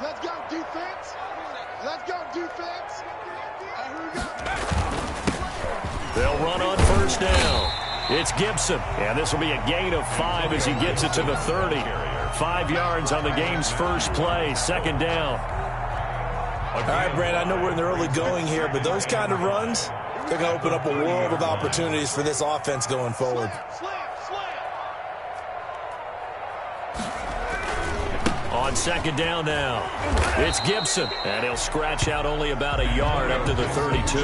Let's go, defense. Let's go, defense. And here we go. They'll run on first down. It's Gibson, and this will be a gain of 5 as he gets it to the 30. 5 yards on the game's first play, second down. All right, Brad, I know we're in the early going here, but those kind of runs, they're going to open up a world of opportunities for this offense going forward. On second down now, it's Gibson, and he'll scratch out only about a yard up to the 32.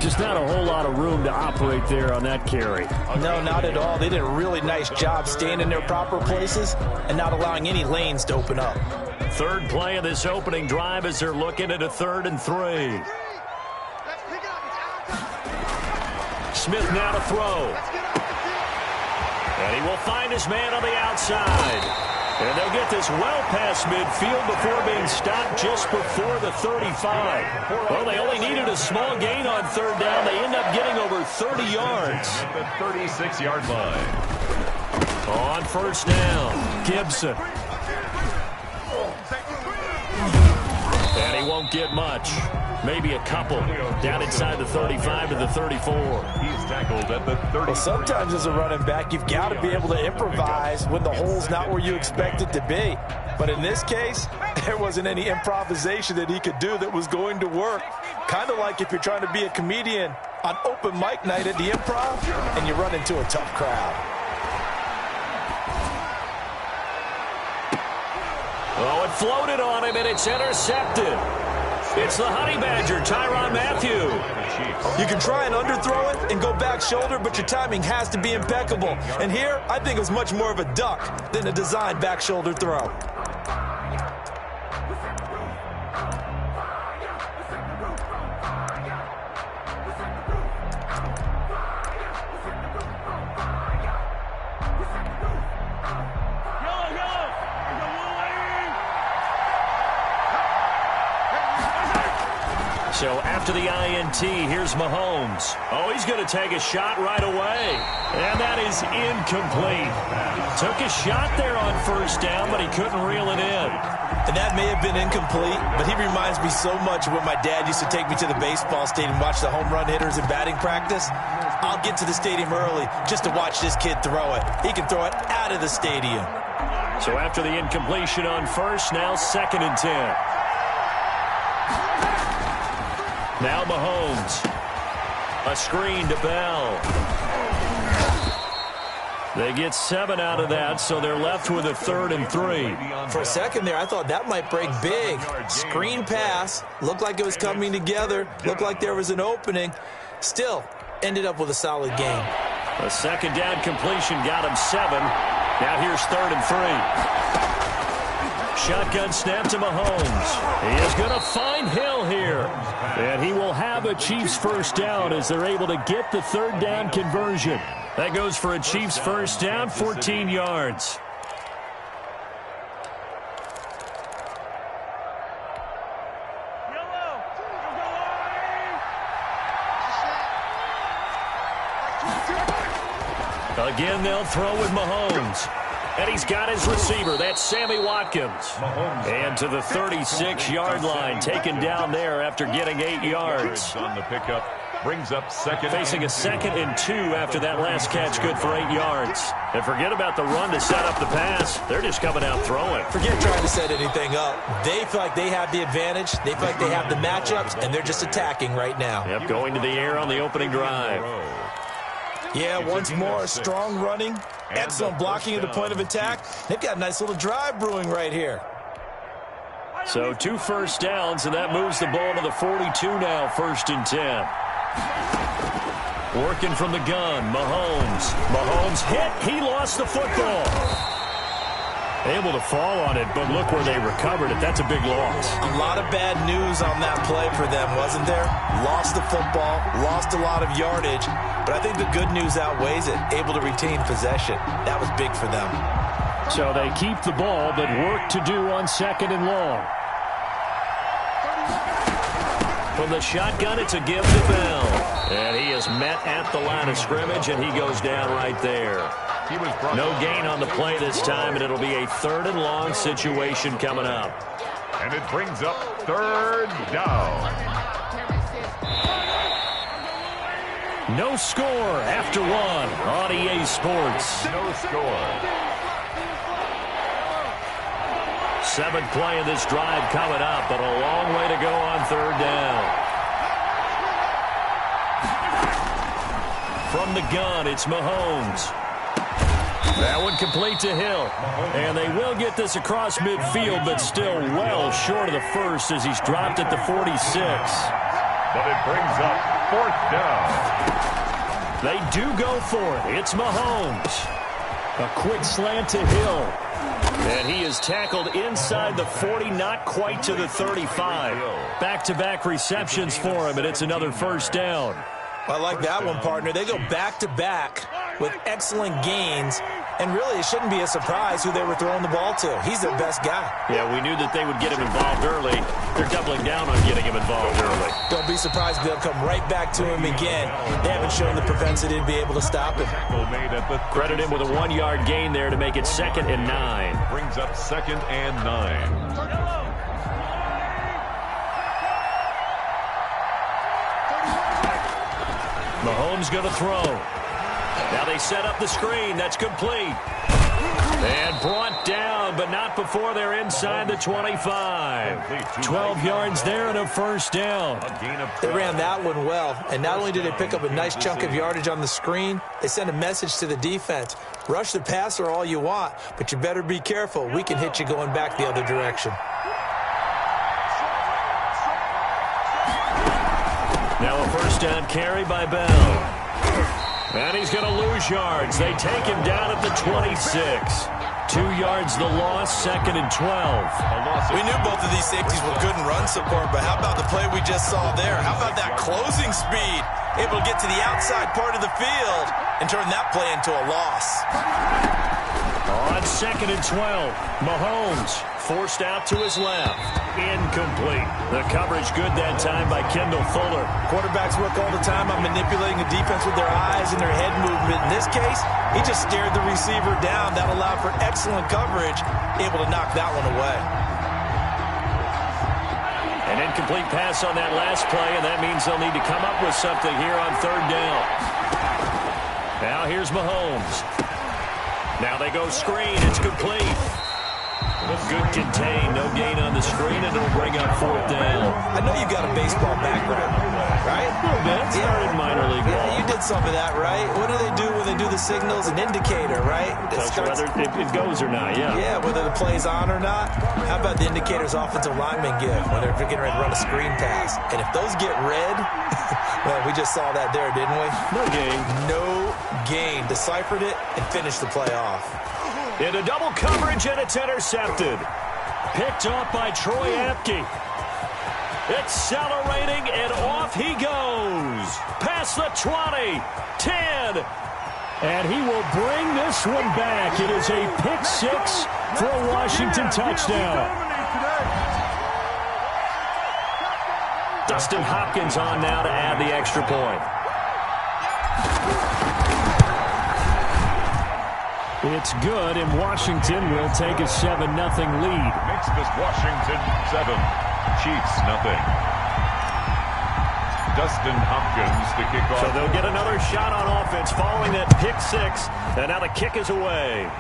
Just not a whole lot of room to operate there on that carry. No, not at all. They did a really nice job staying in their proper places and not allowing any lanes to open up. Third play of this opening drive as they're looking at a 3rd and 3. Smith now to throw. And he will find his man on the outside. And they'll get this well past midfield before being stopped just before the 35. Well, they only needed a small gain on third down. They end up getting over 30 yards. At the 36-yard line. On first down, Gibson. And he won't get much. Maybe a couple. Down inside the 35 to the 34. He's tackled at the 30. Well, sometimes as a running back, you've got to be able to improvise when the hole's not where you expect it to be. But in this case, there wasn't any improvisation that he could do that was going to work. Kind of like if you're trying to be a comedian on open mic night at the Improv and you run into a tough crowd. Oh, it floated on him, and it's intercepted. It's the Honey Badger, Tyrann Mathieu. You can try and underthrow it and go back shoulder, but your timing has to be impeccable. And here, I think it was much more of a duck than a designed back shoulder throw. So after the INT, here's Mahomes. Oh, he's going to take a shot right away. And that is incomplete. Took a shot there on first down, but he couldn't reel it in. And that may have been incomplete, but he reminds me so much of when my dad used to take me to the baseball stadium and watch the home run hitters in batting practice. I'll get to the stadium early just to watch this kid throw it. He can throw it out of the stadium. So after the incompletion on first, now 2nd and 10. Now Mahomes. A screen to Bell. They get 7 out of that, so they're left with a 3rd and 3. For a second there, I thought that might break big. Screen pass. Looked like it was coming together. Looked like there was an opening. Still, ended up with a solid game. A second down completion got him 7. Now here's 3rd and 3. Shotgun snap to Mahomes. He is going to find Hill here. And he will have a Chiefs first down as they're able to get the 3rd down conversion. That goes for a Chiefs first down, 14 yards. Again, they'll throw with Mahomes. And he's got his receiver. That's Sammy Watkins. And to the 36-yard line, taken down there after getting 8 yards. On the pickup, brings up second. Facing a 2nd and 2 after that last catch, good for 8 yards. And forget about the run to set up the pass. They're just coming out throwing. Forget trying to set anything up. They feel like they have the advantage. They feel like they have the matchups, and they're just attacking right now. Yep, going to the air on the opening drive. Yeah, once more, strong running, excellent blocking at the point of attack. They've got a nice little drive brewing right here. So 2 first downs, and that moves the ball to the 42 now, 1st and 10. Working from the gun, Mahomes. Mahomes hit. He lost the football. Able to fall on it, but look where they recovered it. That's a big loss. A lot of bad news on that play for them, wasn't there? Lost the football, lost a lot of yardage, but I think the good news outweighs it. Able to retain possession. That was big for them. So they keep the ball, but work to do on 2nd and long. From the shotgun, it's a give to Bell. And he is met at the line of scrimmage, and he goes down right there. He was brought No gain on the play this time, and it'll be a 3rd and long situation coming up. And it brings up 3rd down. No score after 1 on EA Sports. No score. 7th play of this drive coming up, but a long way to go on 3rd down. From the gun, it's Mahomes. That one complete to Hill. And they will get this across midfield, but still well short of the first as he's dropped at the 46. But it brings up 4th down. They do go for it. It's Mahomes. A quick slant to Hill. And he is tackled inside the 40, not quite to the 35. Back-to-back receptions for him, and it's another 1st down. I like that one, partner. They go back-to-back with excellent gains, and really it shouldn't be a surprise who they were throwing the ball to. He's their best guy. Yeah, we knew that they would get him involved early. They're doubling down on getting him involved early. Don't be surprised if they'll come right back to him again. They haven't shown the propensity to be able to stop him. Credit him with a 1-yard gain there to make it 2nd and 9. Brings up 2nd and 9. Mahomes going to throw. Now they set up the screen. That's complete. And brought down, but not before they're inside the 25. 12 yards there and a 1st down. They ran that one well, and not only did they pick up a nice chunk of yardage on the screen, they sent a message to the defense. Rush the passer all you want, but you better be careful. We can hit you going back the other direction. Now a 1st down carry by Bell. And he's going to lose yards. They take him down at the 26. 2 yards the loss, 2nd and 12. We knew both of these safeties were good in run support, but how about the play we just saw there? How about that closing speed? Able to get to the outside part of the field and turn that play into a loss. On 2nd and 12, Mahomes forced out to his left. Incomplete. The coverage good that time by Kendall Fuller. Quarterbacks work all the time on manipulating the defense with their eyes and their head movement. In this case, he just stared the receiver down. That allowed for excellent coverage, able to knock that one away. An incomplete pass on that last play, and that means they'll need to come up with something here on 3rd down. Now here's Mahomes. Now they go screen. It's complete. Good contain. No gain on the screen, and it'll bring up 4th down. I know you got a baseball background, right? A little bit. Started minor league ball. Yeah, you did some of that, right? What do they do when they do the signals? An indicator, right? Whether it goes or not, yeah. Yeah, whether the play's on or not. How about the indicators offensive linemen give when they're getting ready to run a screen pass? And if those get red, well, we just saw that there, didn't we? No gain. No gain. Deciphered it and finished the play off. Into double coverage, and it's intercepted. Picked off by Troy Apke. Accelerating, and off he goes. Past the 20, 10. And he will bring this one back. It is a pick-6 for a Washington touchdown. Dustin Hopkins on now to add the extra point. It's good, and Washington will take a 7-0 lead. Makes this Washington 7, Chiefs nothing. Dustin Hopkins to kick off. So they'll get another shot on offense following that pick-6, and now the kick is away.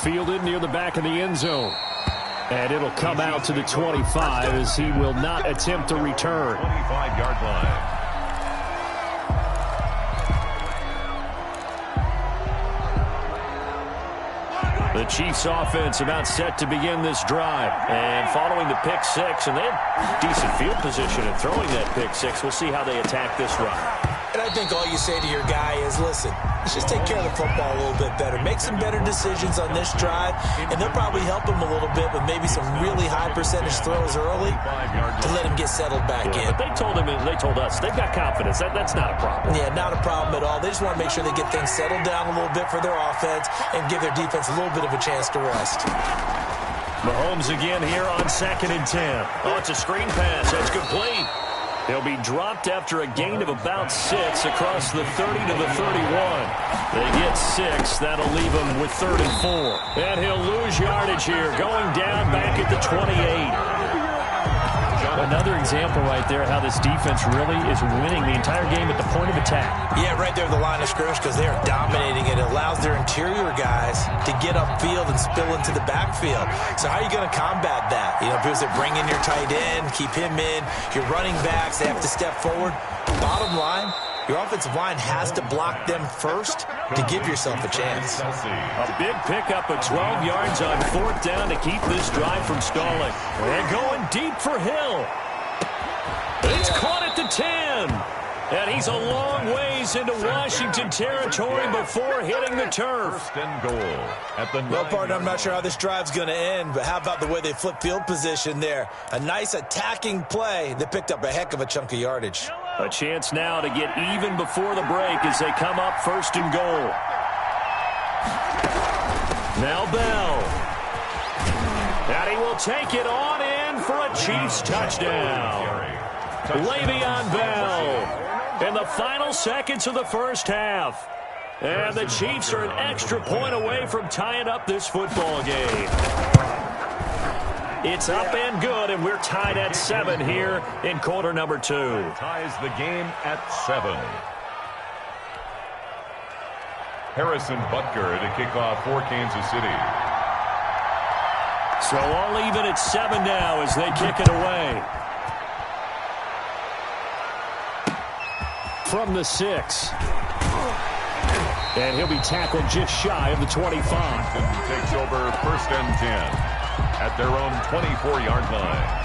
Fielded near the back of the end zone. And it'll come out to the 25 as he will not attempt to return. 25-yard line. The Chiefs offense about set to begin this drive. And following the pick-6, and they have decent field position in throwing that pick-6. We'll see how they attack this run. And I think all you say to your guy is, listen, let's just take care of the football a little bit better. Make some better decisions on this drive, and they'll probably help him a little bit with maybe some really high percentage throws early to let him get settled back in. But they told him, and they told us, they've got confidence. That's not a problem. Yeah, not a problem at all. They just want to make sure they get things settled down a little bit for their offense and give their defense a little bit of a chance to rest. Mahomes again here on 2nd and 10. Oh, it's a screen pass. That's complete. He'll be dropped after a gain of about 6 across the 30 to the 31. They get 6. That'll leave him with 3rd and 4. And he'll lose yardage here, going down back at the 28. Another example right there how this defense really is winning the entire game at the point of attack. Yeah, right there at the line of scrimmage because they are dominating it. It allows their interior guys to get upfield and spill into the backfield. So how are you going to combat that? You know, people say bring in your tight end, keep him in. Your running backs, they have to step forward. Bottom line, your offensive line has to block them first to give yourself a chance. A big pickup of 12 yards on 4th down to keep this drive from stalling. And going deep for Hill. It's caught at the 10. And he's a long ways into Washington territory before hitting the turf. 1st and goal at the 9. Well, partner, I'm not sure how this drive's going to end, but how about the way they flip field position there? A nice attacking play that picked up a heck of a chunk of yardage. A chance now to get even before the break as they come up 1st and goal. Now Bell. And he will take it on in for a Chiefs touchdown. Le'Veon Bell in the final seconds of the first half. And the Chiefs are an extra point away from tying up this football game. It's up and good, and we're tied at 7 here in quarter number 2. Ties the game at 7. Harrison Butker to kick off for Kansas City. So all even at 7 now as they kick it away. From the 6. And he'll be tackled just shy of the 25. Washington takes over 1st and 10 at their own 24-yard line.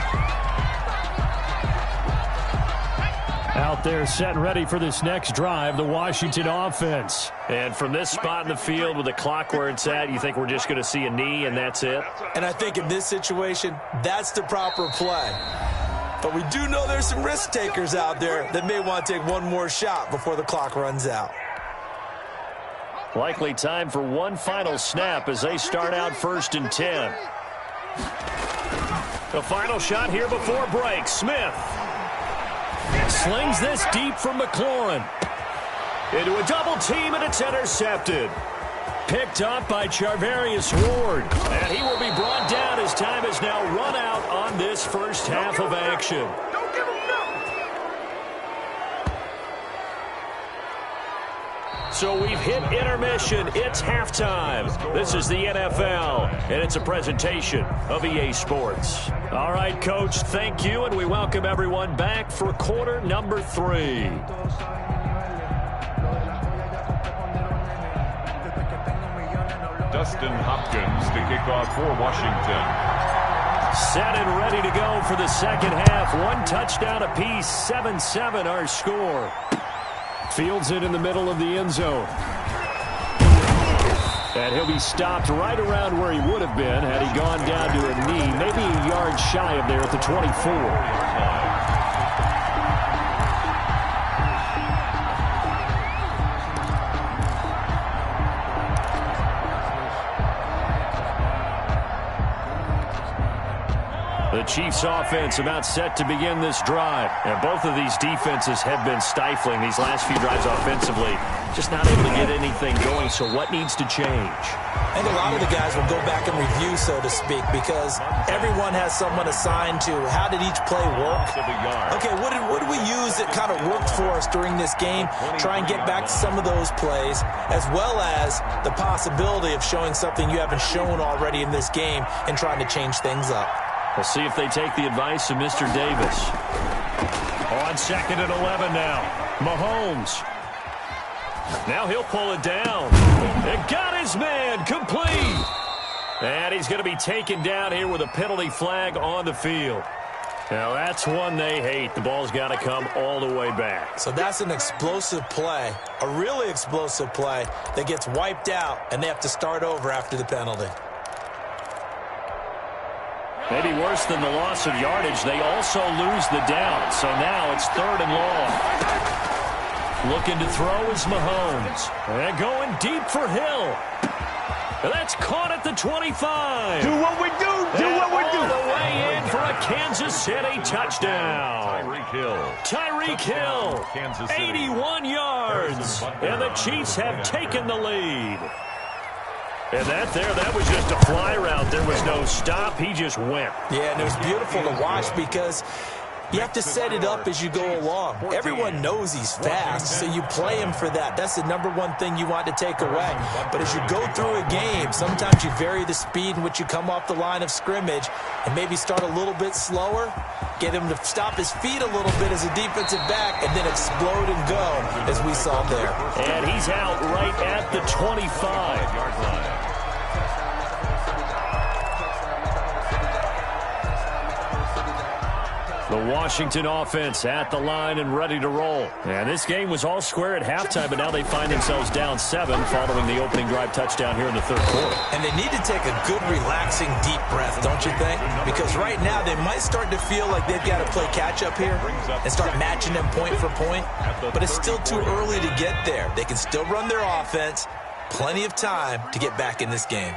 Out there set and ready for this next drive, the Washington offense. And from this spot in the field with the clock where it's at, you think we're just going to see a knee and that's it? And I think in this situation, that's the proper play. But we do know there's some risk takers out there that may want to take one more shot before the clock runs out. Likely time for one final snap as they start out 1st and 10. The final shot here before break. Smith slings this deep from McLaurin. Into a double team, and it's intercepted. Picked up by Charvarius Ward. And he will be brought down as time has now run out on this first half of action. So we've hit intermission. It's halftime. This is the NFL, and it's a presentation of EA Sports. All right, Coach, thank you, and we welcome everyone back for quarter number 3. Dustin Hopkins to kick off for Washington. Set and ready to go for the second half. One touchdown apiece, 7-7 our score. Fields it in the middle of the end zone. And he'll be stopped right around where he would have been had he gone down to a knee, maybe a yard shy of there at the 24. The Chiefs offense about set to begin this drive. And both of these defenses have been stifling these last few drives offensively. Just not able to get anything going, so what needs to change? I think a lot of the guys will go back and review, so to speak, because everyone has someone assigned to how did each play work. Okay, what did we use that kind of worked for us during this game? Try and get back to some of those plays, as well as the possibility of showing something you haven't shown already in this game and trying to change things up. We'll see if they take the advice of Mr. Davis. On 2nd and 11 now. Mahomes. Now he'll pull it down. And got his man complete. And he's going to be taken down here with a penalty flag on the field. Now that's one they hate. The ball's got to come all the way back. So that's an explosive play, a really explosive play that gets wiped out, and they have to start over after the penalty. Maybe worse than the loss of yardage, they also lose the down. So now it's 3rd and long. Looking to throw is Mahomes. And going deep for Hill. That's caught at the 25. Do what we do. Do what we do. All the way in for a Kansas Kansas City touchdown. Tyreek Hill, 81 yards. And the Chiefs have taken the lead. And that was just a fly route. There was no stop. He just went. Yeah, and it was beautiful to watch because you have to set it up as you go along. Everyone knows he's fast, so you play him for that. That's the number one thing you want to take away. But as you go through a game, sometimes you vary the speed in which you come off the line of scrimmage and maybe start a little bit slower, get him to stop his feet a little bit as a defensive back, and then explode and go, as we saw there. And he's out right at the 25-yard line. The Washington offense at the line and ready to roll. And this game was all square at halftime, but now they find themselves down 7 following the opening drive touchdown here in the third quarter. And they need to take a good, relaxing, deep breath, don't you think? Because right now they might start to feel like they've got to play catch-up here and start matching them point for point. But it's still too early to get there. They can still run their offense. Plenty of time to get back in this game.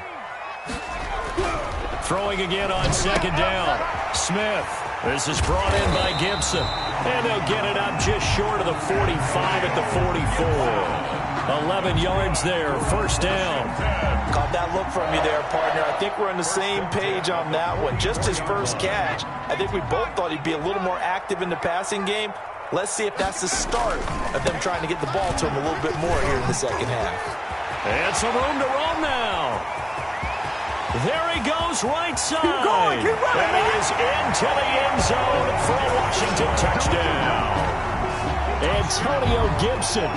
Throwing again on second down. Smith. This is brought in by Gibson. And they'll get it up just short of the 45 at the 44. 11 yards there, first down. Caught that look from you there, partner. I think we're on the same page on that one. Just his first catch. I think we both thought he'd be a little more active in the passing game. Let's see if that's the start of them trying to get the ball to him a little bit more here in the second half. And some room to roam now. There he goes, right side. Keep going, keep running, and he is into the end zone for a Washington touchdown. Antonio Gibson,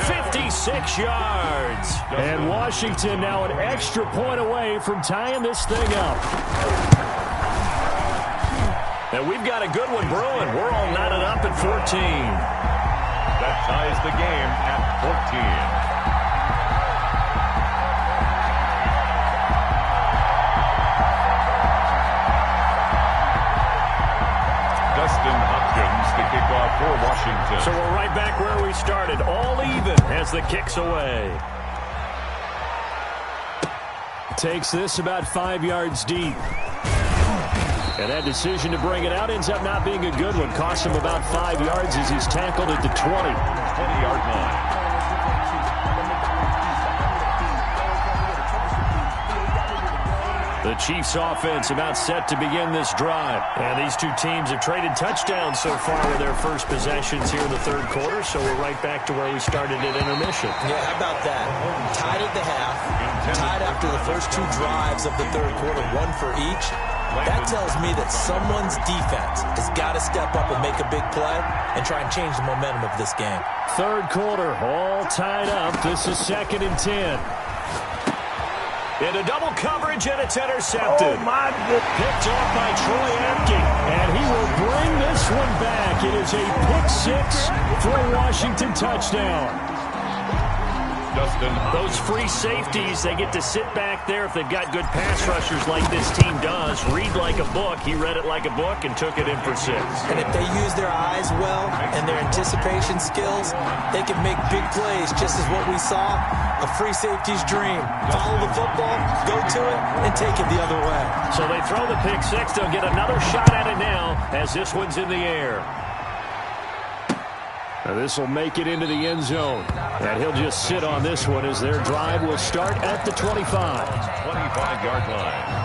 56 yards. And Washington now an extra point away from tying this thing up. And we've got a good one brewing. We're all knotted up at 14. That ties the game at 14. To kick off for Washington. So we're right back where we started, all even as the kick's away. Takes this about 5 yards deep. And that decision to bring it out ends up not being a good one. Costs him about 5 yards as he's tackled at the 20-yard line. The Chiefs offense about set to begin this drive. And these two teams have traded touchdowns so far with their first possessions here in the third quarter, so we're right back to where we started at intermission. Yeah, how about that? Tied at the half, tied after the first two drives of the third quarter, one for each. That tells me that someone's defense has got to step up and make a big play and try and change the momentum of this game. Third quarter, all tied up. This is 2nd and 10. Into double coverage, and it's intercepted. Oh, my goodness. Picked off by Troy Apke, and he will bring this one back. It is a pick-6 for a Washington touchdown. Those free safeties, they get to sit back there if they've got good pass rushers like this team does. Read like a book. He read it like a book and took it in for 6. And if they use their eyes well and their anticipation skills, they can make big plays, just as what we saw, a free safety's dream. Follow the football, go to it, and take it the other way. So they throw the pick-6. They'll get another shot at it now as this one's in the air. Now this will make it into the end zone. And he'll just sit on this one as their drive will start at the 25. 25-yard line.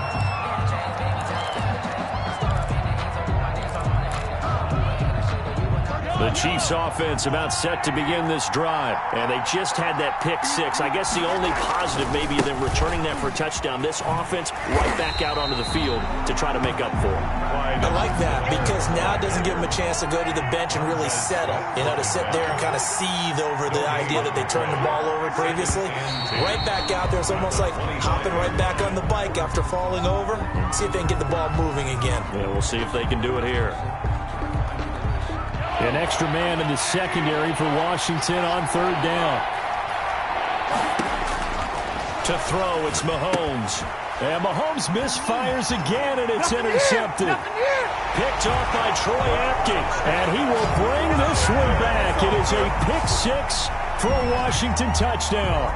The Chiefs offense about set to begin this drive. And they just had that pick-6. I guess the only positive maybe of them returning that for a touchdown. This offense right back out onto the field to try to make up for it. I like that because now it doesn't give them a chance to go to the bench and really settle. You know, to sit there and kind of seethe over the idea that they turned the ball over previously. Right back out there. It's almost like hopping right back on the bike after falling over. See if they can get the ball moving again. Yeah, we'll see if they can do it here. An extra man in the secondary for Washington on third down. To throw, it's Mahomes. And Mahomes misfires again, and it's intercepted. Picked off by Troy Apke. And he will bring this one back. It is a pick-6 for a Washington touchdown.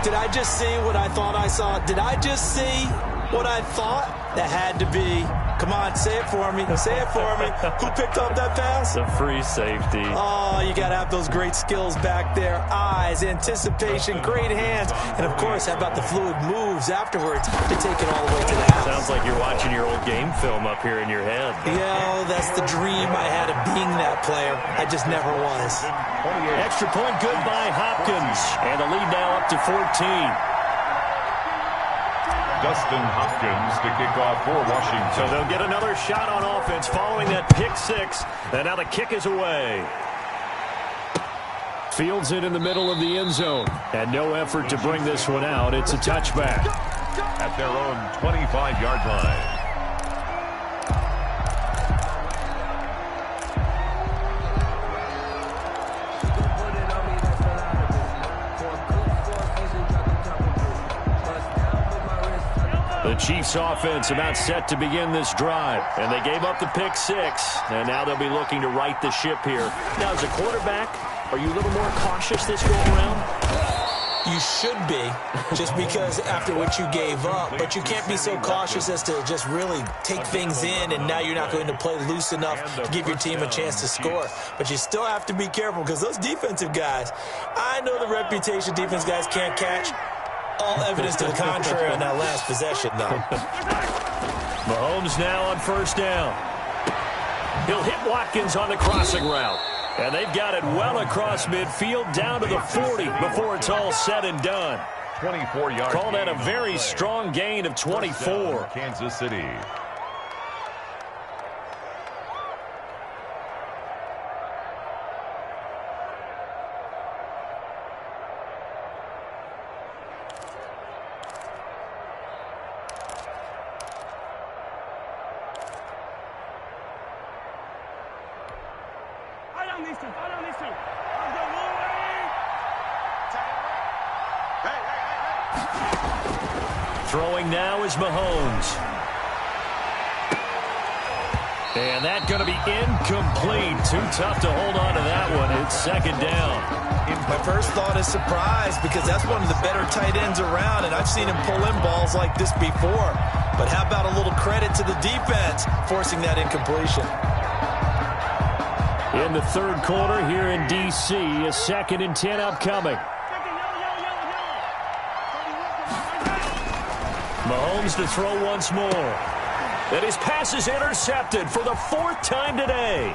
Did I just see what I thought I saw? Did I just see What I thought, that had to be, come on, say it for me. Say it for me. Who picked up that pass? The free safety. Oh, you got to have those great skills back there. Eyes, anticipation, great hands. And, of course, how about the fluid moves afterwards to take it all the way to the house? Sounds like you're watching your old game film up here in your head. Yeah, that's the dream I had of being that player. I just never was. Extra point good by Hopkins. And the lead now up to 14. Dustin Hopkins to kick off for Washington. So they'll get another shot on offense following that pick-6. And now the kick is away. Fields it in the middle of the end zone. And no effort to bring this one out. It's a touchback. At their own 25-yard line. The Chiefs offense about set to begin this drive. And they gave up the pick-6. And now they'll be looking to right the ship here. Now, as a quarterback, are you a little more cautious this go around? You should be, just because after what you gave up. But you can't be so cautious as to just really take things in, and now you're not going to play loose enough to give your team a chance to score. But you still have to be careful, because those defensive guys, I know the reputation defense guys can't catch. All evidence to the contrary on that last possession, though. Mahomes now on first down. He'll hit Watkins on the crossing route. And they've got it well across midfield down to the 40 before it's all said and done. 24-yard. Call that a very strong gain of 24. Kansas City. Throwing now is Mahomes. And that's going to be incomplete. Too tough to hold on to that one. It's second down. My first thought is surprise, because that's one of the better tight ends around, and I've seen him pull in balls like this before. But how about a little credit to the defense forcing that incompletion? In the third quarter here in D.C., a 2nd and 10 upcoming. Mahomes to throw once more. And his pass is intercepted for the 4th time today.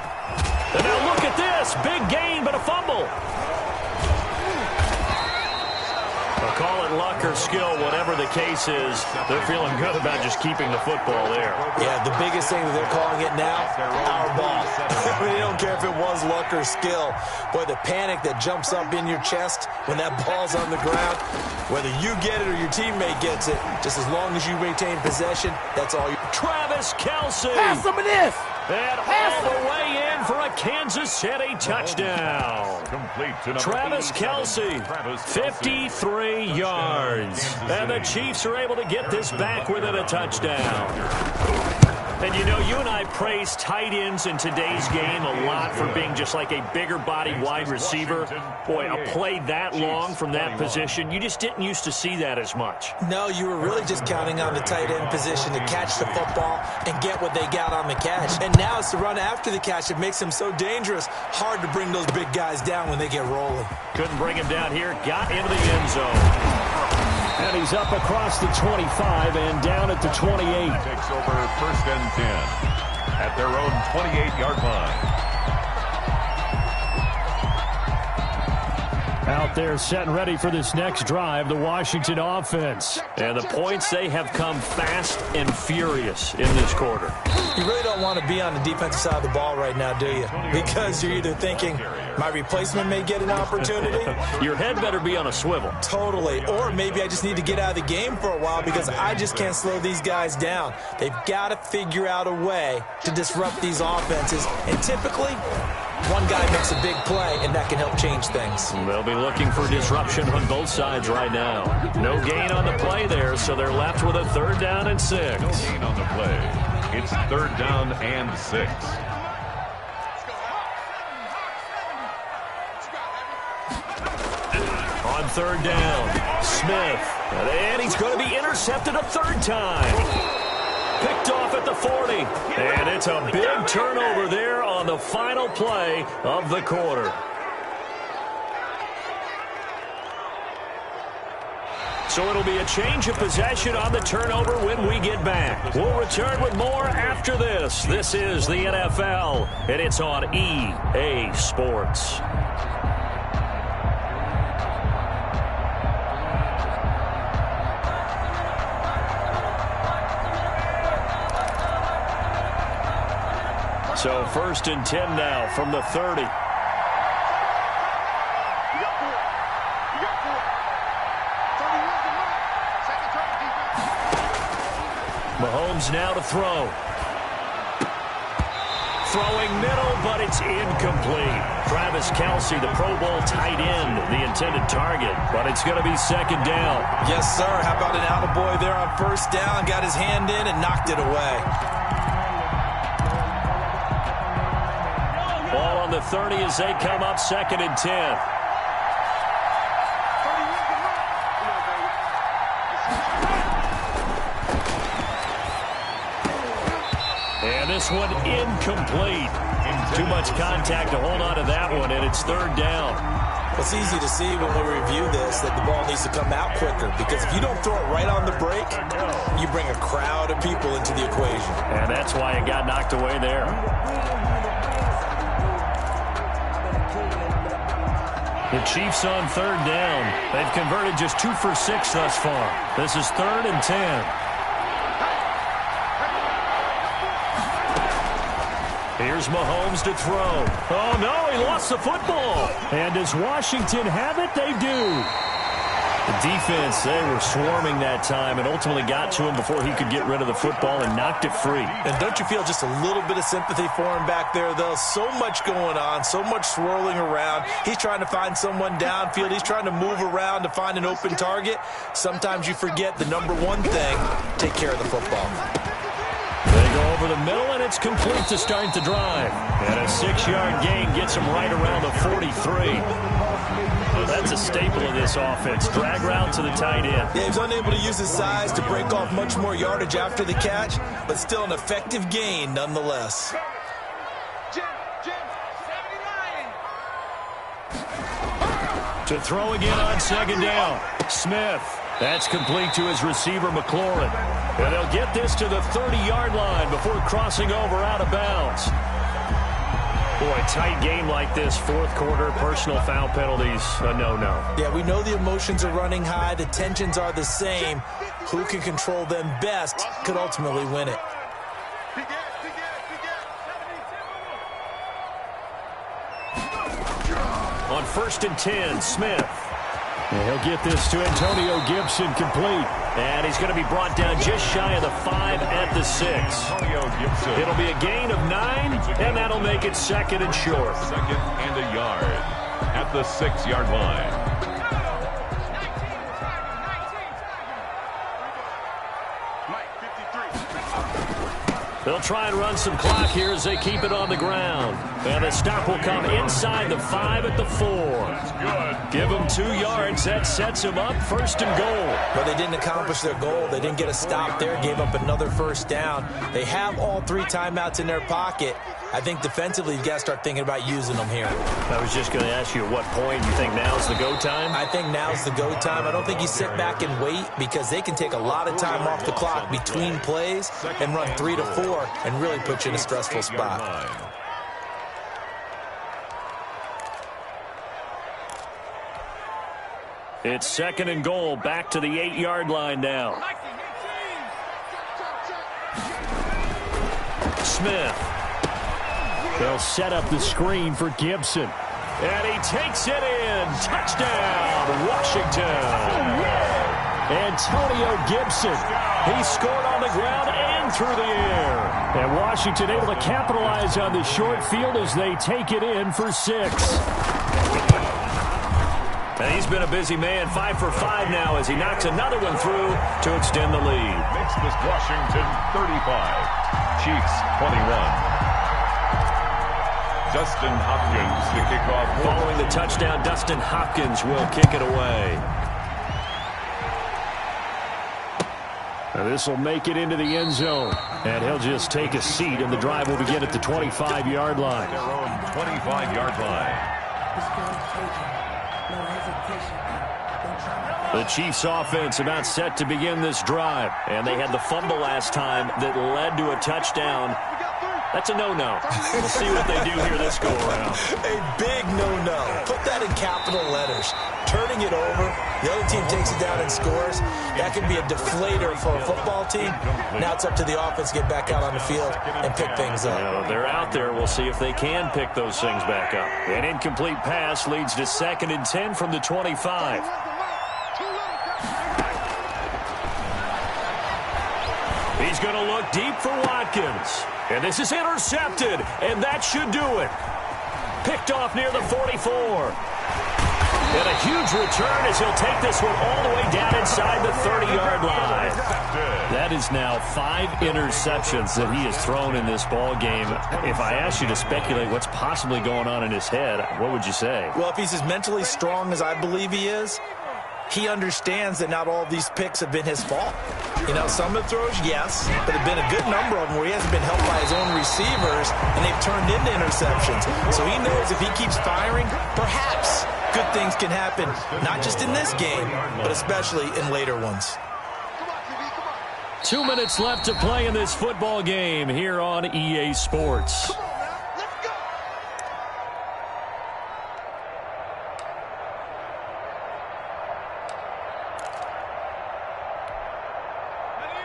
And now look at this. Big gain, but a fumble. I'll call it luck or skill, whatever the case is. They're feeling good about just keeping the football there. Yeah, the biggest thing that they're calling it now, our ball. They don't care if it was luck or skill. Boy, the panic that jumps up in your chest when that ball's on the ground, whether you get it or your teammate gets it, just as long as you maintain possession, that's all you. Travis Kelce. Have some of this. And all the way in for a Kansas City touchdown. Complete to Travis Kelce, 53 yards. And the Chiefs are able to get this back within a touchdown. And, you know, you and I praise tight ends in today's game a lot for being just like a bigger body wide receiver. Boy, a play that long from that position, you just didn't used to see that as much. No, you were really just counting on the tight end position to catch the football and get what they got on the catch. And now it's the run after the catch that makes them so dangerous. Hard to bring those big guys down when they get rolling. Couldn't bring him down here. Got into the end zone. And he's up across the 25 and down at the 28. Takes over 1st and 10 at their own 28-yard line. Out there set and ready for this next drive, the Washington offense. And the points, they have come fast and furious in this quarter. You really don't want to be on the defensive side of the ball right now, do you? Because you're either thinking, my replacement may get an opportunity. Your head better be on a swivel. Totally. Or maybe I just need to get out of the game for a while because I just can't slow these guys down. They've got to figure out a way to disrupt these offenses. And typically, one guy makes a big play, and that can help change things. They'll be looking for disruption on both sides right now. No gain on the play there, so they're left with a 3rd down and 6. No gain on the play. It's 3rd down and 6. On third down. Smith. And he's going to be intercepted a third time. Picked off at the 40. And it's a big turnover there on the final play of the quarter. So it'll be a change of possession on the turnover when we get back. We'll return with more after this. This is the NFL, and it's on EA Sports. So 1st and 10 now from the 30. Mahomes now to throw. Throwing middle, but it's incomplete. Travis Kelce, the Pro Bowl tight end, the intended target, but it's going to be 2nd down. Yes, sir. How about an attaboy there on 1st down? Got his hand in and knocked it away. Ball on the 30 as they come up 2nd and 10. And this one incomplete. Too much contact to hold on to that one, and it's 3rd down. It's easy to see when we review this that the ball needs to come out quicker, because if you don't throw it right on the break, you bring a crowd of people into the equation. And that's why it got knocked away there. The Chiefs on 3rd down. They've converted just 2 for 6 thus far. This is 3rd and 10. Here's Mahomes to throw. Oh, no, he lost the football. And does Washington have it? They do. The defense, they were swarming that time and ultimately got to him before he could get rid of the football and knocked it free. And don't you feel just a little bit of sympathy for him back there, though? So much going on, so much swirling around. He's trying to find someone downfield. He's trying to move around to find an open target. Sometimes you forget the number one thing, take care of the football. They go over the middle, and it's complete to start the drive. And a 6-yard gain gets him right around the 43. That's a staple of this offense. Drag route to the tight end. Yeah, he was unable to use his size to break off much more yardage after the catch, but still an effective gain nonetheless. To throw again on 2nd down. Smith. That's complete to his receiver, McLaurin. And they'll get this to the 30-yard line before crossing over out of bounds. Boy, a tight game like this, 4th quarter, personal foul penalties, a no-no. Yeah, we know the emotions are running high. The tensions are the same. Who can control them best could ultimately win it. On 1st and 10, Smith. And he'll get this to Antonio Gibson complete. And he's going to be brought down just shy of the 5 at the 6. It'll be a gain of 9, and that'll make it 2nd and short. 2nd and a yard at the 6-yard line. They'll try and run some clock here as they keep it on the ground. And the stop will come inside the 5 at the 4. Give them 2 yards. That sets them up 1st and goal. But they didn't accomplish their goal. They didn't get a stop there. Gave up another 1st down. They have all 3 timeouts in their pocket. I think defensively, you've got to start thinking about using them here. I was just going to ask you at what point you think now's the go time? I think now's the go time. I don't think you sit back and wait, because they can take a lot of time off the clock between plays and run 3 to 4 and really put you in a stressful spot. It's 2nd and goal, back to the 8-yard line now. Smith. They'll set up the screen for Gibson. And he takes it in. Touchdown, Washington. Antonio Gibson. He scored on the ground and through the air. And Washington able to capitalize on the short field as they take it in for 6. And he's been a busy man, 5 for 5 now as he knocks another one through to extend the lead. Makes this Washington 35, Chiefs 21. Dustin Hopkins to kick off. Following the touchdown, Dustin Hopkins will kick it away. This will make it into the end zone. And he'll just take a seat, and the drive will begin at the 25-yard line. Their own 25-yard line. The Chiefs offense about set to begin this drive. And they had the fumble last time that led to a touchdown. That's a no-no. We'll see what they do here this go-around. A big no-no. Put that in capital letters. Turning it over, the other team takes it down and scores. That can be a deflator for a football team. Now it's up to the offense to get back out on the field and pick things up. They're out there. We'll see if they can pick those things back up. An incomplete pass leads to 2nd and 10 from the 25. He's going to look deep for Watkins. And this is intercepted, and that should do it. Picked off near the 44. And a huge return as he'll take this one all the way down inside the 30-yard line. That is now 5 interceptions that he has thrown in this ball game. If I asked you to speculate what's possibly going on in his head, what would you say? Well, if he's as mentally strong as I believe he is, he understands that not all of these picks have been his fault. You know, some of the throws, yes, but there have been a good number of them where he hasn't been helped by his own receivers, and they've turned into interceptions. So he knows if he keeps firing, perhaps good things can happen, not just in this game, but especially in later ones. 2 minutes left to play in this football game here on EA Sports.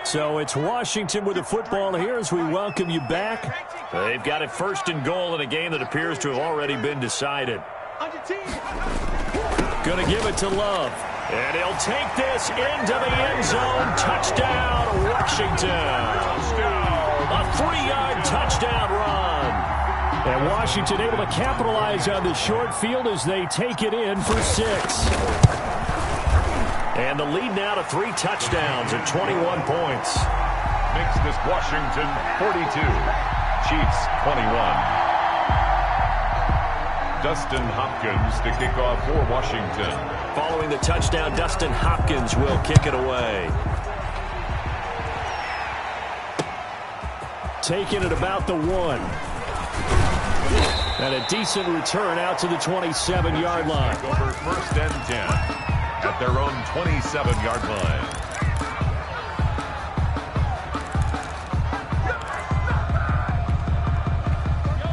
So it's Washington with the football here as we welcome you back. They've got it 1st and goal in a game that appears to have already been decided. Going to give it to Love. And he'll take this into the end zone. Touchdown, Washington. A 3-yard touchdown run. And Washington able to capitalize on the short field as they take it in for 6. And the lead now to 3 touchdowns and 21 points. Makes this Washington 42. Chiefs 21. Dustin Hopkins to kick off for Washington. Following the touchdown, Dustin Hopkins will kick it away. Taking it about the 1. And a decent return out to the 27-yard line. Over 1st and 10. At their own 27-yard line.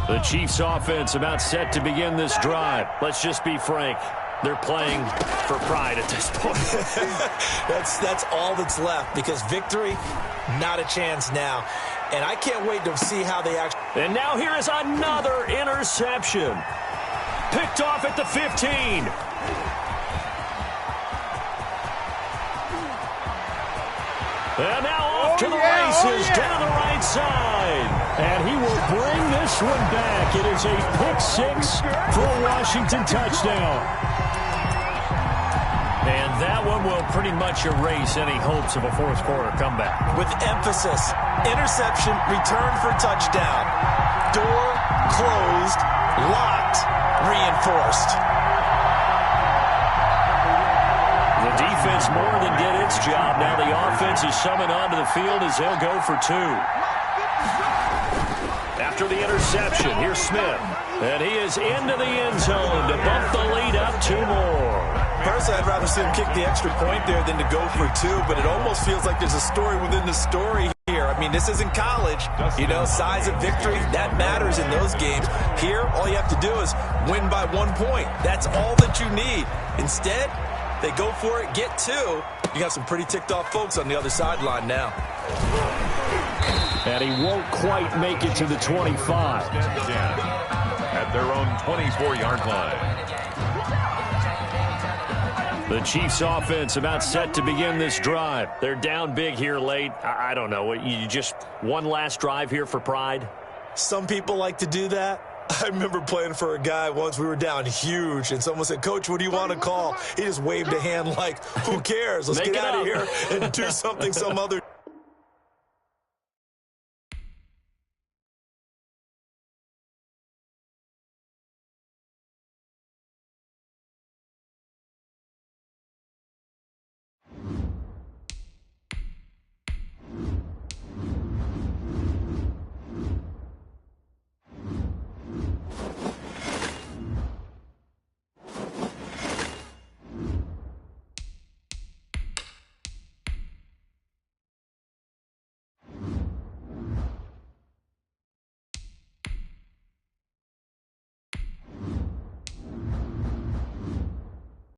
The Chiefs offense about set to begin this drive. Let's just be frank. They're playing for pride at this point. That's all that's left, because victory, not a chance now. And I can't wait to see how they actually... And now here is another interception. Picked off at the 15. And now off to the races down the right side. And he will bring this one back. It is a pick-6 for a Washington touchdown. And that one will pretty much erase any hopes of a fourth-quarter comeback. With emphasis, interception, return for touchdown. Door closed, locked, reinforced. The defense more than did its job. Now the offense is summoned onto the field as they'll go for 2. After the interception, here's Smith. And he is into the end zone to bump the lead up 2 more. Personally, I'd rather see him kick the extra point there than to go for 2, but it almost feels like there's a story within the story here. I mean, this isn't college. You know, size of victory, that matters in those games. Here, all you have to do is win by 1 point. That's all that you need. Instead, they go for it, get 2. You got some pretty ticked off folks on the other sideline now. And he won't quite make it to the 25. At their own 24-yard line. The Chiefs offense about set to begin this drive. They're down big here late. I don't know. You just one last drive here for pride? Some people like to do that. I remember playing for a guy once. We were down huge, and someone said, "Coach, what do you want to call?" He just waved a hand like, "Who cares? Let's get out of here and do something some other